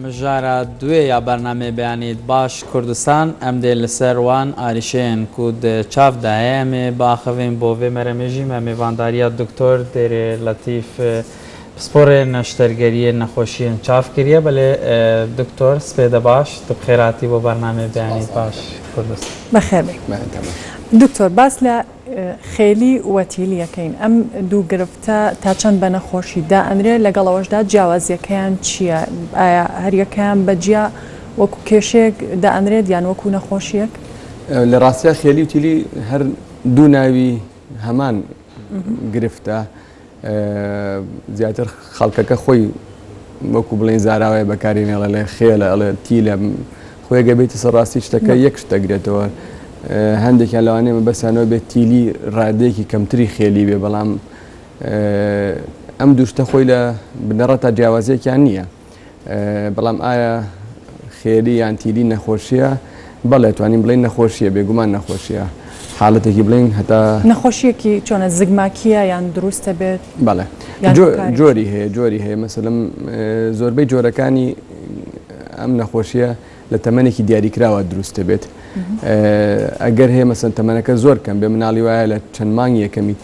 مژارە دوێ یا بەرنامێ بەیانیت باش کوردستان ئەم دێ لەسەر وان ئاریشەیەن کو چاودایە ئەمێ باخەوێن بۆ vê مەرەمێژی مە میێڤانداریە دکتۆر دێرێ لەتیف پسپۆرێ نەشتەرگەریە نەخۆشیên çav kiriye belê دکتۆر سپێدە باش tu بخێراتی بۆ بەرنامێ بەیانیت باش کوردستان بەخێر دکتۆر باس لە خێلی وەتیلیەکەین ئەم دوو گرفتە تا چەند بە نەخۆشیدا ئەندرێ لەگەڵەوەشدا جیاوازیەکەیان چییە؟ ئایا هەریەکەیان بەجیا وەکو کێشێک دائەنرێت یان وەکو نەخۆشیەک؟ لە ڕاستیە خێلی و تیلی هەر دوو ناوی هەمان گرفتە زیاتر خەڵکەکە خۆی وەکو بڵێن زاراوای بەکارێنێڵە لە خێلە ئەڵێ تیلە خۆی گەبێتی سەرڕاستی شتەکە یەک شتەگرێتەوە هەندێکیان لەوانەیە بەسانەوە بێت تیلی ڕادێکی کەمتری خێلی بێ بەڵام ئەم دووشتە خۆی لە بنەڕەتە جیاوازیەکیان نییە بەڵام ئایا خێلی یان تیلی نەخۆشیە بەڵێ توانین بڵێن نەخۆشیە بێگومان نەخۆشیە حاڵەتێکی بڵین هەتا نەخۆشیەکی چۆنە زگماکیە یان دروستە بێت بەڵێ جۆری هەیە مەسەلەن زۆربەی جۆرەکانی ئەم نەخۆشیە لە تەمەنێکی دیاریکراوە دروستە بێت ئەگەر هەیە مەسەن تەمەنەکە زۆر کەم بێ مناڵی وایە لە چەند مانگی یەکەمی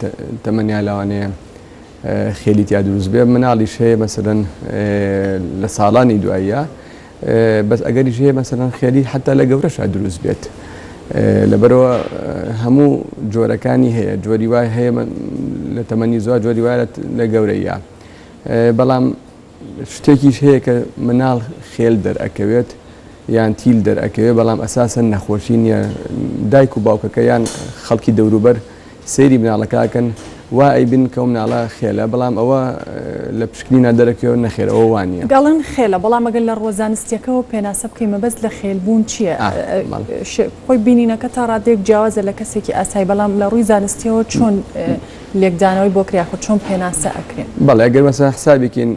تەمەنیا لەوانەیە خێلیتیا دروست بێ مناڵیش هەیە مەسەلەن لە ساڵانی دواییە بەس ئەگەریش هەیە مەسەلەن خێلی حتا لە گەورەشا دروست بێت لەبەرەوە هەموو جۆرەکانی هەیە جۆری وای هەیە لە تەمەنی زۆر جۆری وایە لە گەورەیە بەڵام شتێکیش هەیە کە مناڵ خێل دەرئەکەوێت یان تیل دەرئەکەوێت بەڵام ئەساسەن نەخۆشی نییە دایک و باوکەکە یان خەڵکی دەوروبەر سەیری مناڵەکەکەن وا ئەیبن کە مناڵە خێلە بەڵام ئەوە لە پشکنینا دەرەکەوە نەخێرەوە وانە گەڵن خێلە بەڵام ئەگەر لە ڕۆزانستیەکەەوە پێناسە بکەین مەبەست لە خێلبوون چییە؟ خۆی بینینەکە تا ڕادێک جیاوازە لە کەسێکی ئاسایی بەڵام لە ڕووی زانستیەوە چۆن لێکدانەوەی بۆ کراخۆ چۆن پێناسە ئەکرێن؟ بەڵێ ئەگەر مەسە حسابێکین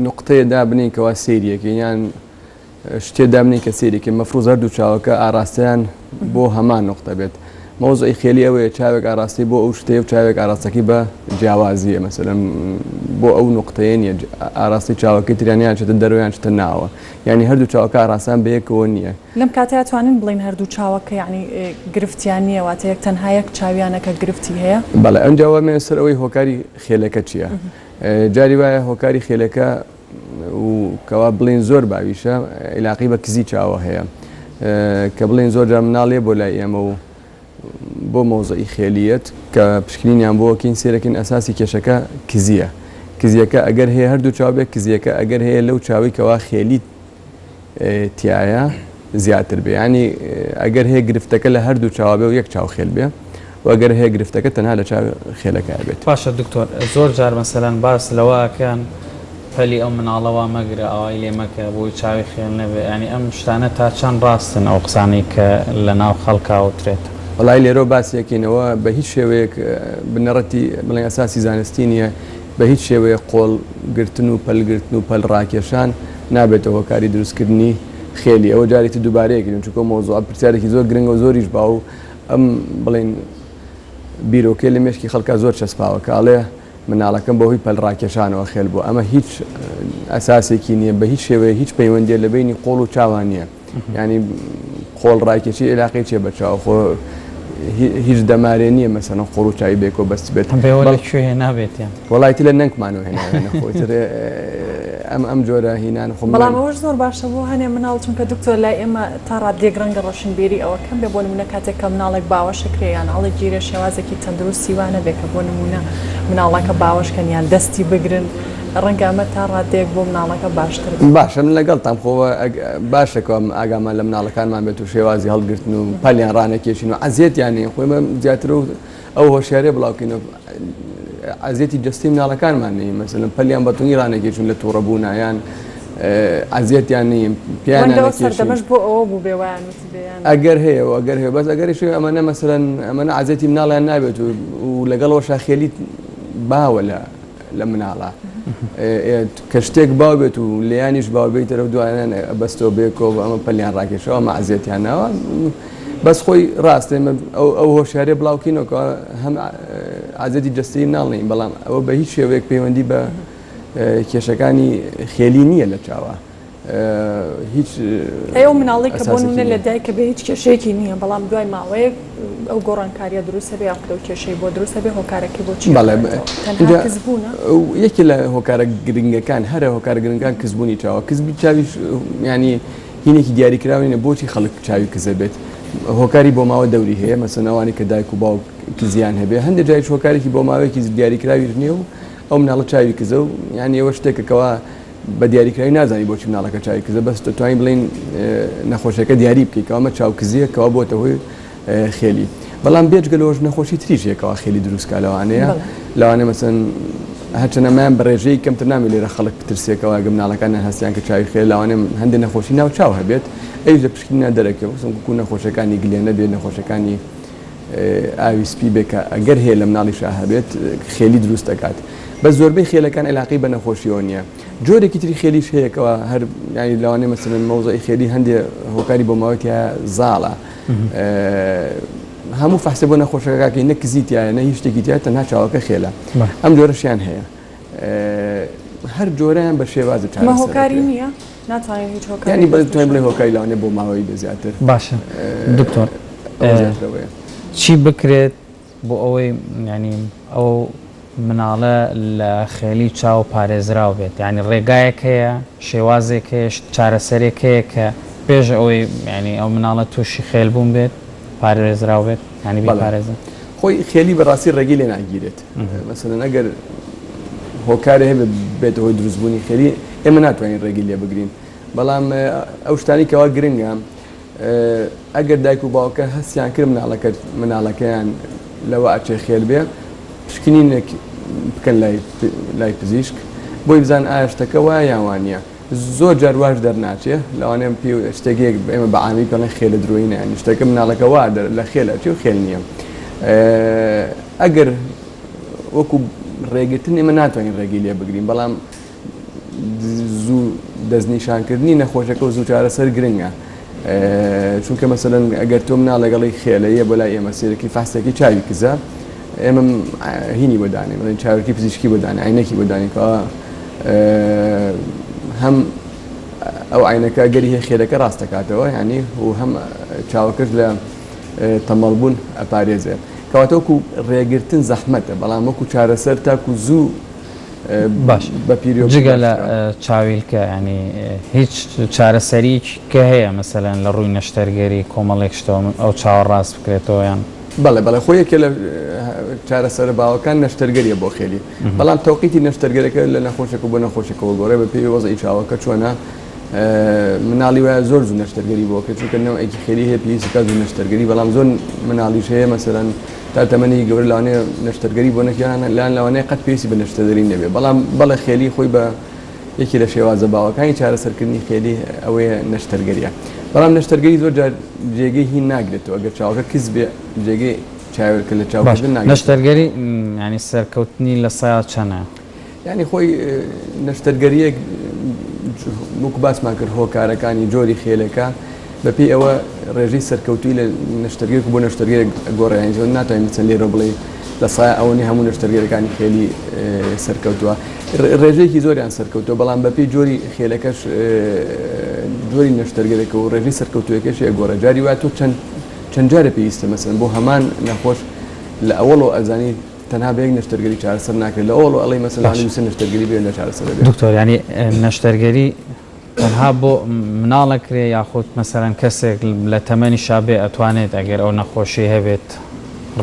نقطەیە دابنین کەوا سێریەکە یان شتێ دابنین کە سێریکە مەفروض هەردوو چاوەکە ئاراستیان بۆ هەمان نقطە بێت مۆزۆی خێلی ئەوەیە چاوێک ئاراستی بۆ ئەو شتێ و چاوێک ئاراستەکەی بە جیاوازیە مەسەلەن بۆ ئەو نقطەیە نیە ئاراستی چاوەکەی تریانیان چێتە دەرویان چتە ناوە یعنی هەردوو چاوەکە ئاراسان بە یەکەوە نییە لەم کاتەیە توانین بڵین هەردوو چاوەکە یعنی گرفتیان نییە واتە یەک تەنها یەک چاویانەکە گرفتی هەیە؟ بەڵێ ئەنجاوە مێ سەر ئەوەی هۆکاری خێلەکە چییە؟ جاری وایە هۆکاری خێلەکە و کەوا بڵین زۆر باویشە عیلاقی بە کزی چاوە هەیە کە بڵین زۆر جار مناڵێ بۆ لای ئێمە و بۆ مۆزەی خێلیەت کە پشکنینیان بۆکەین سێرەکەین ئەساسی کێشەکە کزیە کزیەکە ئەگەر هەیە هەردوو چاوبێت کزیەکە ئەگەر هەیە لەو چاوی کەوا خێلی تایە زیاتر بێ ینی ئەگەر هەیە گرفتەکە لە هەردوو چاوابێ و یەک چاو خێل بێ و ئەگەر هەیە گرفتەکە تەنها لە چاو خێلەکە بێت باشە دکتۆر زۆر جار مەسەلەن باس لەوەکەن پەلی ئەو مناڵەوە مەگرە ئەوای لێ مەکە بۆی چاوی خێل نەبێ ینی ئەم شتانە تا چەند ڕاستن ئەو قسانەی کە لە ناو خەڵکاوترێت وڵای لێرە باسیەکەینەوە بە هیچ شێوەیەک بنەڕەتی بڵێن ئەساسی زانستی نییە بە هیچ شێوەیە قۆڵگرتن و پەلگرتن و پەل ڕاکێشان نابێتەوە هۆکاری دروستکردنی خێلی ئەوە جارێتی دووبارەیەکردن چونکە مۆزوع پرسیارێکی زۆر گرنگە و زۆریش باو ئەم بڵێن بیرۆکێ لە مێشکی خەڵکە زۆر چەسپاوە کاڵێ مناڵەکەم بە هۆی پەل ڕاکێشانەوە خێل بوو ئەمە هیچ ئەساسێکی نییە بە هیچ شێوەیە هیچ پەیوەندیە لە بینی قۆڵ و چاوان نییە ینی قۆڵ ڕاکێشی عێلاقی چێ بە چاو خۆ هیچ دەمارێ نییە مەسەن قۆڕ و چاوی بێکۆ بەست بێت کوێ نابێتیان وڵایەتی لە نەنگمانەوە هێناوێنە خۆتر ئەم جۆرە هینان خۆ بەڵام ئەوەش زۆر باشە بۆ هەنێ مناڵ چونکە دکتۆر لای ئێمە تا ڕادێک ڕەنگە ڕۆشنبیری ئەوە کەم بێ بۆ نمونە کاتێک کە مناڵێک باوەشەکرێیان ئەڵێ گیرە شێوازێکی تەندروستی وانە بێ کە بۆ نمونە مناڵەکە باوەشکەن یان دەستی بگرن ڕەنگە ئەمە تا ڕادێک بۆ مناڵەکە باشتر باشە من لەگەڵتان خۆوە باشەکەم ئاگامان لە مناڵەکانمان بێت و شێوازی هەڵگرتن و پەلیان ڕانەکێشین و عەزیەتیانی خۆمە زیاتر و ئەو هۆشیارێ بڵاوکەینەوە عەزیەتی جەستی مناڵەکانمان نین مەسەلەن پەلیان بەتونی ڕانەکێشن لە تووڕەبوونایان عەزیەتیان نین پیان بۆ ئەوە بوو بێوان ئەگەر هەیە و ئەگەر هەیە بەس ئەگەری شوێ ئەمەنە مەسەلەن ئەمەنە عەزیەتی مناڵیان نابێت و لەگەڵەوە شاخێلی باوە لە مناڵە کە شتێک باو بێت و لێیانیش باو بێت تەرەف دوایان بەستەوە بێکەوە ئەمە پەلیان ڕاکێشەوە ئەمە عەزیەتیان ناوە بەس خۆی ڕاستێ ئەو هۆشیارێ بڵاوکەینەوە هەم عەزیەتی جەستەی مناڵ نین بەڵام ئەوە بە هیچ شێوەیەک پەیوەندی بە کێشەکانی خێلی نییە لە چاوە هیچ ئەو مناڵی کە بۆ نمونە لە دایکە بێ هیچ کێشەیەکی نییە بەڵام دوای ماوەیە ئەو گۆڕانکاریە دروستە بێ یاخود ئەو کێشەی بۆ دروستە بێ هۆکارەکەی بۆچی تەنها کەسبوونە یەکی لە هۆکارە گرنگەکان هەرە هۆکارە گرنگەکان کەسبوونی چاوە کەسبی چاویش ینی هینێکی دیاریکراوینە بۆچی خەڵک چاوی کزە بێت هۆکاری بۆ ماوە دەوری هەیە مەسەنەوانی کە دایک و باوک کزیان هەبێ هەندێک جایش هۆکارێکی بۆ ماوەیەکی دیاریکراوی نییە و ئەو مناڵە چاوی کزە و یعنی ئەوە شتێکەکەەوە بە دیاریکراوی نازانی بۆچی مناڵەکە چاوی کزە بەس توانین بڵین نەخۆشیەکە دیاری بکەیت کەوامە چاوکزیە کەوا بۆتە هۆی خێلی بەڵام بێجگەلەوەش نەخۆشی تریژێکەوە خێلی دروستکە لەوانەیە لەوانێ مەسەن هەرچەنەمان بەڕێژەی کەمتر نامی لێرە خەڵک ترسێکەوە گەم مناڵەکانە هەستیان کە چاوی خێل لەوانێ هەندێک نەخۆشی ناو چاو هەبێت ئەوش لە پشکنیان دەرەکەوە سمکو نەخۆشەکانی گلێنە بێت نەخۆشەکانی ئاویسپی بێکە ئەگەر هەیە لە مناڵیشا هەبێت خێلی دروست دەکات بە زۆربەی خێلەکان علاقی بە نەخۆشیەوە نییە جۆرێکی تری خێلیش هەیەکەوە هەر ینی لەوانێ مەسەن مەوزەی خێلی هەندێک هۆکاری بۆ ماوەتیە زاڵە هەموو فەحسە بۆ نەخۆشەکەکەی نەکزیتیایە نە هیچ شتێکی تیا تەنها چاوەکە خێلە ئەم جۆرەشیان هەیە هەر جۆرەیان بە شێوازە هۆکاری نییە ناتوانین هیچ هۆکاری ینی بەتوانین بڵێ هۆکاری لەوانێ بۆ ماوەی زیاتر باشە دکتۆر چی بکرێت بۆ ئەوەی ینی ئەو مناڵە لە خێلی چاو پارێزراو بێت ینی ڕێگایەک هەیە شێوازێک هەیە چارەسەرێک هەیە کە پێش ئەوەی ینی ئەو مناڵە تووشی خێل بوون بێت پارێزراو بێت ینی بپارێزن خۆی خێلی بەڕاستی ڕێگی لێ ناگیرێت مەسەلەن ئەگەر هۆکارە هەیە بێتە هۆی دروستبوونی خێلی ئێمە ناتوانین ڕێگی لێ بگرین بەڵام ئەو شتانی کەوا گرنگە ئەگەر دایک و باوکە هەستیان کرد مناڵەکەیان لەوە ئەچێ خێل بێ پشکنینێک بکەن لای پزیشک بۆی بزان ئایا شتەکە وایە یان وانە زۆر جارواش دەرناچێ لەوانێم پێ شتێکێک ئێمە بەعامی پێڵێن خێلە درۆینە ینی شتەکە مناڵەکە وا لە خێلەچێ و خێل نییە ئەگەر وەکو ڕێگرتن ئێمە ناتوانین ڕێگی لێ بگرین بەڵام زوو دەستنیشانکردنی نەخۆشەکە و زوو چارەسەر گرنگە چونکە مەسەلەن ئەگەر تۆ مناڵ لەگەڵی خێلەیە بۆ لای ئێمە سێرەکی فەحسێکی چاوی کزە ئێمە هینی بۆدانێ بڵێن چاوەکی پزیشکی بۆدانێ عینەکی بۆدانی کەەوە هەم ئەو عینەکە گەری هەیە خێلەکە ڕاست دەکاتەوە ینی و هەم چاوەکەش لە تەمەڵبوون ئەپارێزێ کەواتەوەکو ڕێگرتن زەحمەتە بەڵام وەکو چارەسەر تاکو زوو باش بە پیرۆ جگە لە چاویلکە ینی هیچ چارەسەری کە هەیە مەسەلەن لە ڕووی نەشتەرگەری کۆمەڵێک شتەوە ئەو چاوە ڕاست بکرێتەوە یان بەڵێ خۆیەکە لە چارەسەر باوەکان نەشتەرگەریە بۆ خێلی بەڵام تەوقیتی نەشتەرگەرەکە لە نەخۆشێکە بۆ نەخۆشێکەوە گۆڕێ بە پێی وەزئی چاوەکە چۆنە مناڵی وایە زۆر زوو نەشتەرگەری بۆکە چونکە نەوەیەکی خێلی هەیە پێویستە زوو نەشتەرگەری بەڵام زۆر مناڵیش هەیە مەسەلەن تا تەمەنی گەورە لەوانێ نەشتەرگەری بۆ نەکیان لاان لەوانەیە قەت پێویستی بە نەشتەرگەری نەبێ بەڵام بەڵێ خێلی خۆی بە یەکی لە شێوازە باوەکانی چارەسەرکردنی خێلی ئەوەیە نەشتەرگەریە بەڵام نەشتەرگەری زۆر جار جێگەی هین ناگرێتەوە ئەگەر چاوەکە کز بێ جێگەی چاوێکە لە چاوکردن ناگرێت نەشتەرگەری ینی سەرکەوتنی لە سایە چەنە ینی خۆی نەشتەرگەریەک وەکو باسمان کرد هۆکارەکانی جۆری خێلەکە بەپێی ئەوە ڕێژەی سەرکەوتوی لە نەشتەرگەرێک بۆ نەشتەرگەرێک گۆڕیان زۆر ناتوانین چەند لێرە بڵێ لە سایە ئەوەی هەموو نەشتەرگەرەکانی خێلی سەرکەوتووە ڕێژەیەکی زۆریان سەرکەوتووە بەڵام بەپێی جۆری خێلەکەش جۆری نەشتەرگەرێکە و ڕێژەی سەرکەوتووەکەش گۆڕە جاری وایە تۆ چەند جارە پێویستە مەسەن بۆ هەمان نەخۆش لە ئەوڵەوە ئەزانی تەنها بەیەک نەشتەرگەری چارەسەر ناکرێت لە ئەوڵ ئەڵی مەسەلانی وسە نەشتەرگەری بێن لە چارەسەر بێت دکتۆر ینی نەشتەرگەری تەنها بۆ مناڵەکرێ یاخود مەسەرەن کەسێک لە تەمەنی شابێ ئەتوانێت ئەگەر ئەو نەخۆشی هەبێت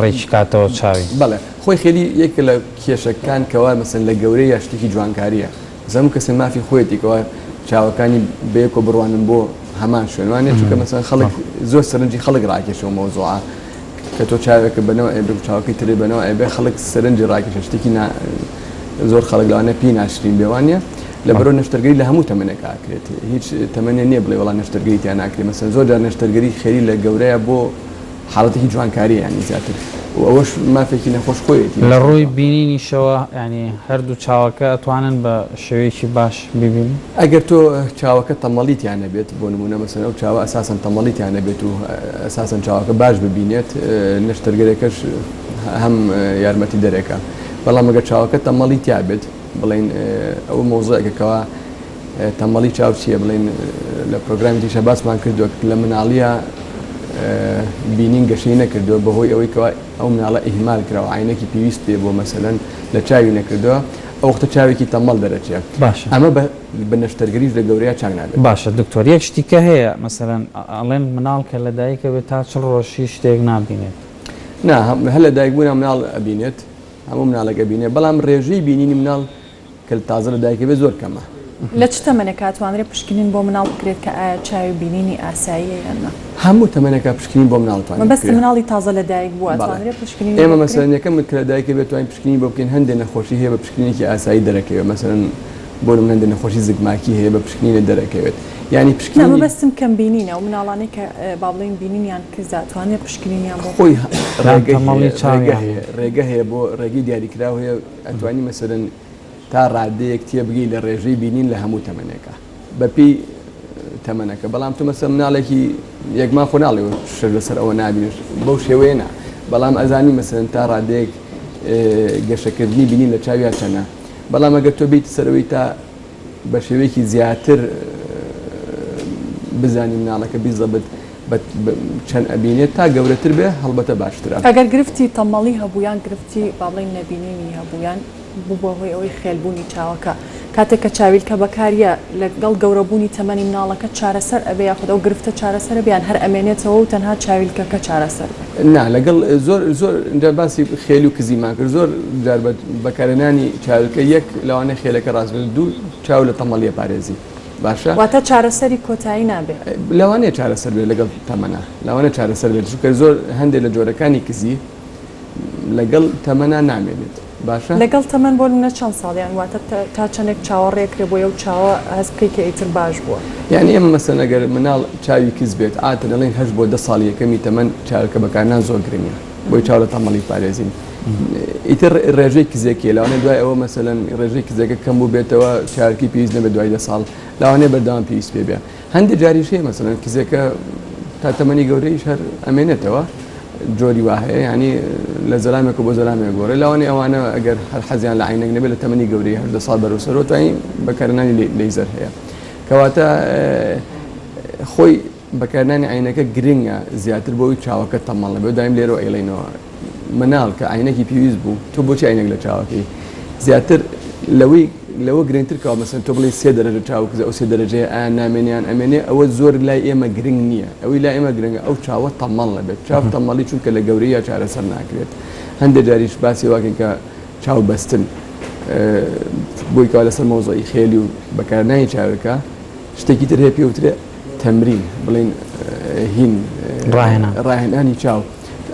ڕێکی کاتەوە چاوی بەڵێ خۆی خێلی یەک لە کێشەکان کەوا مەسەن لە گەورەی یا شتێکی جوانکاریە زەم کەسێ مافی خۆیەتیکەوە چاوەکانی بەیەکۆ بڕوانن بۆ هەمان شوێنوانێ چونکە مەسەن خەڵک زۆر سەرنجی خەڵک ڕاکێشەوە مۆزوعە کە تۆ چاوێکە بنەوە چاوەکەی ترێ بنەوە ئەبێ خەڵک سەرنجی ڕاکێشە شتێکی زۆر خەڵک لەوانە پێی ناشرین بێوانە لە بەرۆ نەشتەرگەری لە هەموو تەمەنێک ئاکرێت هیچ تەمەنێ نییە بڵێ وڵا نەشتەرگەری تیان ناکرێت مەسەن زۆر جار نەشتەرگەری خێری لە گەورەیە بۆ حاڵەتێکی جوانکاری ینی زیاتر و ئەوەش مافێکی نەخۆش خۆیەتی لە ڕووی بینینیشەوە ینی هەردوو چاوەکە ئەتوانن بە شێوەیەکی باش ببین ئەگەر تۆ چاوەکە تەمەڵیتیانە بێت بۆ نمونە مەسەن ئەو چاوە ئەساسن تەمەڵیتیانە بێت و ئەساسن چاوەکە باش ببینێت نەشتەرگەرێکەش هەم یارمەتی دەرێکە بەڵام ئەگەر چاوەکە تەمەڵی تیا بێت بڵین ئەو مۆزەکەکەوە تەمەڵی چاو چییە بڵین لە پرۆگرامی دیشە باسمان کردووە لە مناڵیە بینین گەشەی نەکردووە بەهۆی ئەوەی کەوا ئەو مناڵە ئیهمال کراوە عینەکی پێویست پێ بۆ مەسەلەن لە چاوی نەکردووە ئەو وەختە چاوێکی تەمەڵ دەرەچێت باشە ئەمە بە نەشتەرگەریش لە گەورەیە چاک نابێت. باشە دکتۆر یەک شتیکە هەیە مەسەلەن ئەڵێن مناڵ کە لە دایکە بێت تا چڵ ڕۆژی شتێک نابینێت نا هەر لە دایکبوون مناڵ ئەبینێت هەموو مناڵێک ئەبینێت بەڵام ڕێژەی بینینی مناڵ کە تازە لە دایکە بێت زۆر کەمە. لە چ تەمەنێک کاتوانرێت پشکنین بۆ مناڵ بکرێت کە ئایا چاوی بینینی ئاساییە یاننا؟ هەموو تەمەنێکە پشکنین بۆ مناڵتوان بەست مناڵی تازە لە دایک بووە توانرێت پشکنین ئێمە مەسەلەن یەکەم کە لە دایکە بێت توانین پشکنین بۆ بکەین هەندێک نەخۆشی هەیە بە پشکنێکی ئاسایی دەرەکەوێت مەسەلەن بۆ هەندێک نەخۆشی زگماکی هەیە بە پشکنینە دەرەکەوێت یعنی پشکنین بەستم کەم بینینە و مناڵانەی کە با بڵێن بینینیان کەزا توانێت پشکنینیان بۆ خۆی ڕێگە هەیە بۆ ڕێگەی دیاریکراو هەیە ئەتوانی مەسەلەن تا ڕادەیەک تێ بگەی لە ڕێژەی بینین لە هەموو تەمەنێکە بەپی تەمەنەکە بەڵام تو مەسە مناڵێکی یەکمان خۆ ناڵێ شەر لەسەر ئەوە نابینش بەو شێوەیە نا بەڵام ئەزانی مەسەن تا ڕادەیەک گەشەکردنی بینین لە چاویا چەنە بەڵام ئەگەر تۆ بیت سەرەوەی تا بە شێوەیەکی زیاتر بزانی مناڵەکە بیزەبت چەند ئەبینێت تا گەورەتر بێ هەڵبەتە باشترە. ئەگەر گرفتی تەمەڵی هەبوویان گرفتی با بڵێن نەبینینی هەبوویان بوو هۆی ئەوەی خێلبوونی چاوەکە کاتێککە چاویلکە بەکاریە لەگەڵ گەورەبوونی تەمەنی مناڵەکە چارەسەر ئەبێ یاخود ئەو گرفتە چارەسەر بیان هەر ئەمێنێتەوە و تەنها چاویلکەکە چارەسەر نا لەگەڵ زۆر اینجا باسی خێل و کزیمان کرد زۆر جار بەکارێنانی چاویلکە یەک لەوانەیە خێلەکە ڕاستبێت دوو چاو لە تەمەڵیە پارێزی باشە واتە چارەسەری کۆتایی نابێت لەوانەیە چارەسەر بێت لەگەڵ تەمەنە لەوانە چارەسەر بێت چونکە زۆر هەندێک لە جۆرەکانی کزی لەگەڵ تەمەنا نامێنێت باشە لەگەڵ تەمەن بۆ منە چەند ساڵیان واتە تا چەندێک چاوەڕێکرێ بۆ ئەو چاوە هەست بکەی کە ئیتر باش بووە یعنی ئێمە مەسەن ئەگەر مناڵ چاوی کز بێت ئاتە دەڵێن 8 بۆ 10 ساڵی یەکەمی تەمەن چاوەکە بەکارنان زۆر گرنگە بۆی چاو لە تەمەڵی پارێزین ئیتر ڕێژەی کزێکی لەوانێ دوای ئەوە مەسەلەن ڕێژەی کزەکە کەم بوو بێتەوە چاوکی پێویست نەبێت دوای 10 ساڵ لەوانێ بەردەوام پێویست پێ بێ هەندێک جاریش هەیە مەسەلەن کزێکە تا تەمەنی گەورەیش هەر ئەمێنێتەوە جۆری وا هەیە ینی لە زەلامێک بۆ زەلامێک گۆڕێ لەوانێ ئەوانە ئەگەر هەر حەزیان لە عینەک نەبێت لە تەمەنی گەورەی 18 ساڵ بەرەوسەرەوە توانین بەکارهێنانی لەیزەر هەیە کەواتە خۆی بەکارهێنانی عینەکە گرنگە زیاتر بۆی چاوەکە تەمەڵە بێ دایم لێرەوە ئەیڵێنەوە مناڵ کە عینەکی پێویست بوو تۆ بۆچی عینەک لە چاوەکەی زیاتر لەوە گرنگتر کەوا مەسەن تۆ بڵێ 3 دەرەجە چاوکزە ئەو 3 دەرەجەیە ئایا نامێنیان ئەمێنێ ئەوە زۆر لای ئێمە گرنگ نییە ئەوەی لای ئێمە گرنگە ئەو چاوە تەمەڵ نەبێت چاو تەمەڵی چونکە لە گەورەیە چارەسەر ناکرێت هەندێک جاریش باسی واکەین کە چاو بەستن بۆی کەوا لەسەر مۆزۆی خێلی و بەکارهێنانی چاوەکە شتێکی تر هەیە پێوترێ تەمرین بڵین هین ڕاهێنانی چاو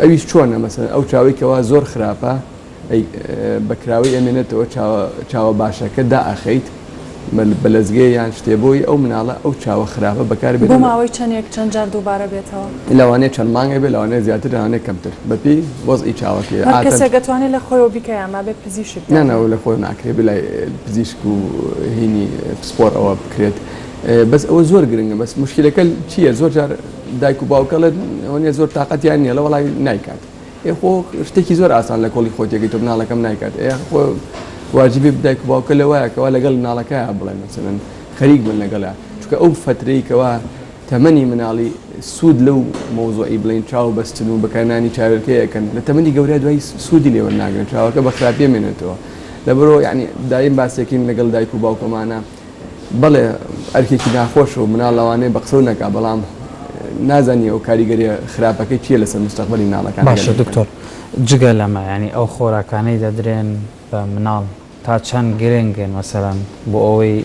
ئەویش چۆنە مەسەن ئەو چاوی کەوا زۆر خراپە بەکراوی ئەمێنێتەوە چاوە باشەکە دائەخەیت بە لەزگەی یان شتێبۆی ئەو مناڵە ئەو چاوە خراپە بەکاربێت بۆ ماوەی چەند جار دووبارە بێتەوە لەوانەیە چەند مانگە بێت لەوانەیە زیاتر لەوانەیە کەمتر بەپی وەزئی چاوەکە کەسێک دەتوانێت لە خۆیەوە بیکەیان ما بێت پزیشک نانەوە لە خۆی ناکرێت بلای پزیشک و هینی پسپۆر ئەوە بکرێت بەس ئەوە زۆر گرنگە بەس مشکلەکە چییە زۆر جار دایک و باوکەڵێت ئەوە زۆر تااقەتیان نییە لە وڵای نایکات خۆ شتێکی زۆر ئاسان لە کۆڵی خۆتێکی تۆ مناڵەکەم نایکات خۆ واجبی بدایک و باوکە لەوەیەکەوە لەگەڵ مناڵەکە بڵێن مەسەلەن خەریک بن لەگەڵە چونکە ئەو فترەیەکەوە تەمەنی مناڵی سوود لەو مۆزۆی بڵین چاو بەستن و بەکارهێنانی چاوەکەیەکەن لە تەمەنی گەورە دوای سوودی لێوە ناگرن چاوەکە بە خراپی مێنێتەوە لەبەرەوە یعنی دایم باسێکین لەگەڵ دایک و باوکەمانە بەڵێ ئەرکێکی ناخۆش و مناڵ لەوانەیە بە قسە نەکا بەڵام نازانی ئەو کاریگەری خراپەکەی چیە لەسەر مستەقبەلی مناڵەکان باشە دکتۆر جگە لەمە ینی ئەو خۆراکانەی دەدرێن بە مناڵ تا چەند گرنگن مەسەرەن بۆ ئەوەی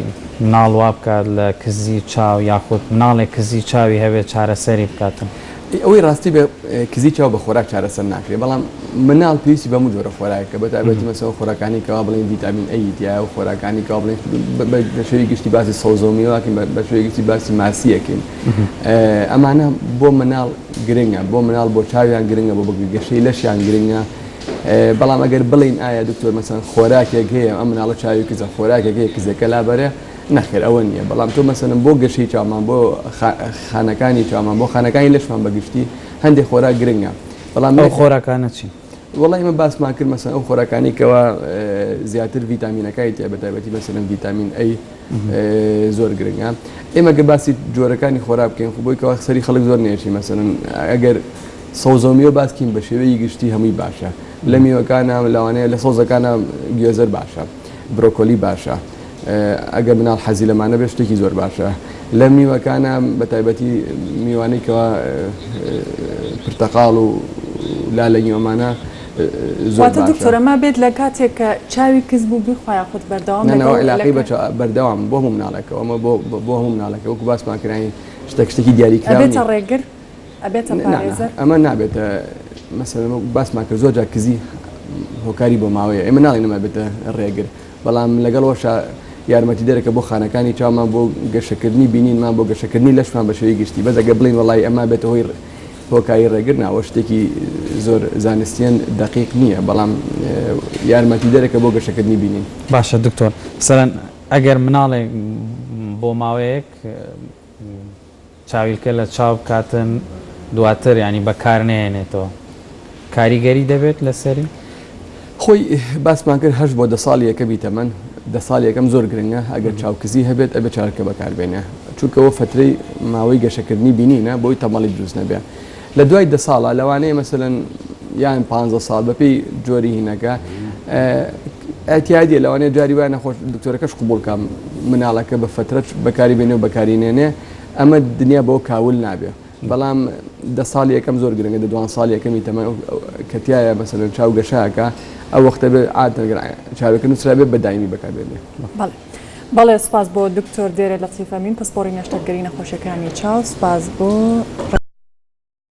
مناڵ وا بکات لە کزی چاو یاخود مناڵێک کزی چاوی هەبێت چارەسەری بکاتن ئەوەی ڕاستی بە کزی چاو بە خۆراک چارەسەر ناکرێت بەڵام مناڵ پێویستی بەموو جۆرە خۆراکە بە تایبەتی مەسەوە خۆراکانی کەوا بڵێن ڤیتامین ئەیتیا و خۆراکانی کەوا بڵێن بە شێوەی گشتی باسی سەوزۆمیەوەکەین بە شێوەی گشتی باسی ماسیەکەین ئەمانە بۆ مناڵ گرنگە بۆ مناڵ بۆ چاویان گرنگە بۆ گەشەی لەشیان گرنگە بەڵام ئەگەر بڵین ئایا دکتۆر مەسەن خۆراکێک هەیە ئەم مناڵە چاوی کزە خۆراکێک هەیە کزەکە لابەرە نەخێر ئەوە نییە بەڵام تۆ مەسەن بۆ گەشەی چاومان بۆ خانەکانی چاومان بۆ خانەکانی لەشمان بەگشتی هەندێک خۆراک گرنگە بەڵام خۆراکانە چی وڵی ئمە باسمان کرد مەسەن ئەو خۆراکانی کەەوە زیاتر ڤیتامینەکەی تێ بەتایبەتی بەسەرم ڤیتامین ئەی زۆر گرنگە ئێمە گە باسی جۆرەکانی خۆراک بکەین خو بۆی کەەوە سەری خەڵک زۆر نێشی مەسەن ئەگەر سەوزۆمیۆ باسکین بە شێوەیە گشتی هەمووی باشە لە میوەکانە لەوانەیە لە سەوزەکانە گوێزەر باشە برۆکۆلی باشە ئەگەر مناڵ حەزی لەمانە بێ شتێکی زۆر باشە لە میوەکانە بە تایبەتی میوانەیەکەوە پرتەقاڵ و لا لە نیۆمانە زۆر دکتۆرە ما بێت لە کاتێک کە چاوی کەس بوو بیخوایە خۆت بەردەوام علاقی بەردەوام بۆ هەموو مناڵەکەەوە ئەمە بۆ هەموو مناڵەکە وەکو باسمان کرانی شتێکی دیاریکرا ئەبێتە ڕێگر ئەبێتە پارێزەر ئەمە نابێتە مەسەلەن باسمان کرد زۆر جا کزی هۆکاری بۆ ماوەیە ئێمە ناڵی نەما بێتە ڕێگر بەڵام لەگەڵەوەشە یارمەتی دەرەکە بۆ خانەکانی چاومان بۆ گەشەکردنی بینینمان بۆ گەشەکردنی لەشمان بە شێوەی گشتی بەس ئەگە بڵین وڵی ئەمە بێتە هۆی هۆکایی ڕێگر ناوە شتێکی زۆر زانستیان دقیق نییە بەڵام یارمەتی دەرەکە بۆ گەشەکردنی بینین باشە دکتۆر سەرەن ئەگەر مناڵێک بۆ ماوەیەک چاویلکە لە چاو بکاتن دواتر ینی بەکارنێنێتەوە کاریگەری دەبێت لەسەری خۆی باسمان کرد هەش بۆ 10 ساڵی یەکە بیتەمەن 10 ساڵی یەکەم زۆر گرنگە ئەگەر چاوکزی هەبێت ئەبێ چارکە بەکاربێنە چونکەوە فترەی ماوەی گەشەکردنی بینینە بۆی تەمەڵی دروست نەبێ لە دوای 10 ساڵە لەوانەیە مەسەلەن یان 15 ساڵ بەپێی جۆری هینەکە ئەتیادی لەوانەیە جاری وایە نەخۆش دکتۆرەکەش قبول کام مناڵەکە بە فترەت بەکاری بێنێ و بەکارینێنێ ئەمە دنیا بۆ کاول نابێ بەڵام 10 ساڵی یەکەم زۆر گرنگە دوان ساڵی یەکەمی تەمەن کەتیایە مەسەلەن چاو گەشەکە ئەو وەختە بێ ئاتەگەر چاوەکە نووسرا بێ بەدایمی بەکاربێنێ بەڵێ سپاس بۆ دکتۆر دێرە لەتیفەمین پسپۆری نەشتەرگەری نەخۆشیەکانی چاو سپاس بۆ